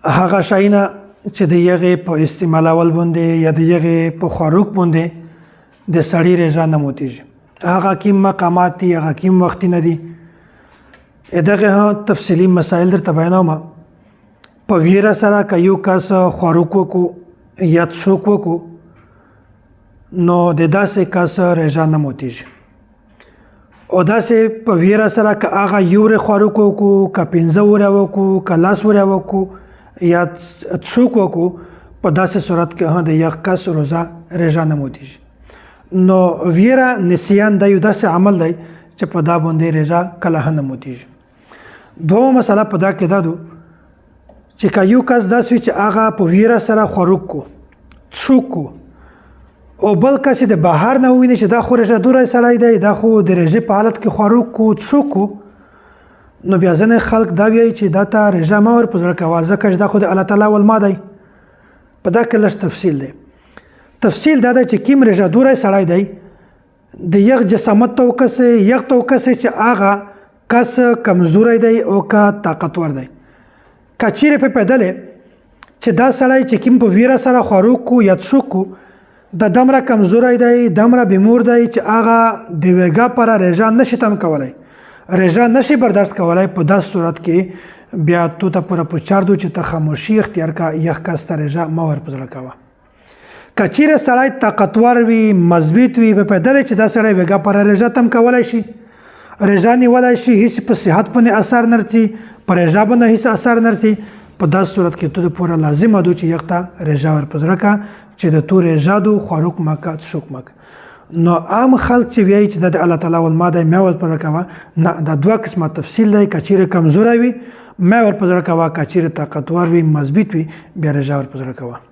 هغه شایونه چې د یغې په استعمالول باندې یا د یغې په خوراک باندې د سړی رضا نه موتیږي. هغه کوم مقامات دي، هغه کوم وختونه دي، دغه تفصیلي مسایل درته بیانوم. په ویره سره که یو کس خوراک وکړو یا څوک وکړو نو د داسې کس رضا نه موتیږي. او داسې په ویره سره که هغه یو ورځ خوراک وکړو، که 15 ورځې وکړو، که 10 ورځې وکړو یا څوک وکړو، په داسې صورت کې د یو کس روزه رضا نه موتیږي. نو ویره نسیان دا یو داسې عمل دی چې په دا باندې رضا کله هم نه موتیږي. دومره مسله په دا کې دا ده چې که یو کس داسې وي چې هغه په ویره سره خوراک کو، څوک کو، او بل کس د بهر نه وویني چې دا خو رضا دوری سړی دی، دا خو د رضا په حالت کې خوراک کو، څوک کو، نو بیا ځینې خلک دا وایي چې دا ته رضا مه ور په زړه کوه ځکه چې دا خو د الله تعالی ولما دی. په دا کې لږ تفصیل دی. تفصیل دا دی چې کوم رضا دوری سړی دی د یغ جسامت ته وکسې، یغ ته وکسې چې هغه کس کمزوری دی او که طاقتور دی. که چیرې په پیدلې چې دا سړی چې کوم په ویره سره خوراک کو یا څوک کو د دومره کمزوری دی، دومره بیمور دی چې هغه د ویګا پر رضا نشي تم کولی، رضا نشي برداشت کولی. په داسې صورت کې بیا تو ته پوره پوچار دو چې ته خاموشي اختیار کا، یخ کس ته رضا مه ور په زړه کوه. که چیرې سړی طاقتور وي، مضبوط وي، په پیدلې چې دا سړی ویګا پر رضا تم کولی شي، رضا نیولی شي، هیڅ په صحت باندې اثر نه رسي، په رضا باندې هیڅ اثر نه رسي، په داسې صورت کې ته د پوره لازمه ده چې یخ ته رضا ور په زړه کا چې د تو رضا دو خوراک مه که، څوک مه که. نو عام خلک چې وایي چې دا د الله تعالی ولما دی مه ور په زړه کوه، نه، دا دوه قسمه تفصیل دی. که چیرې کمزوری وي مه ور په زړه کوه، که چیرې طاقتور وي، مضبوط وي، بیا رضا ور په زړه کوه.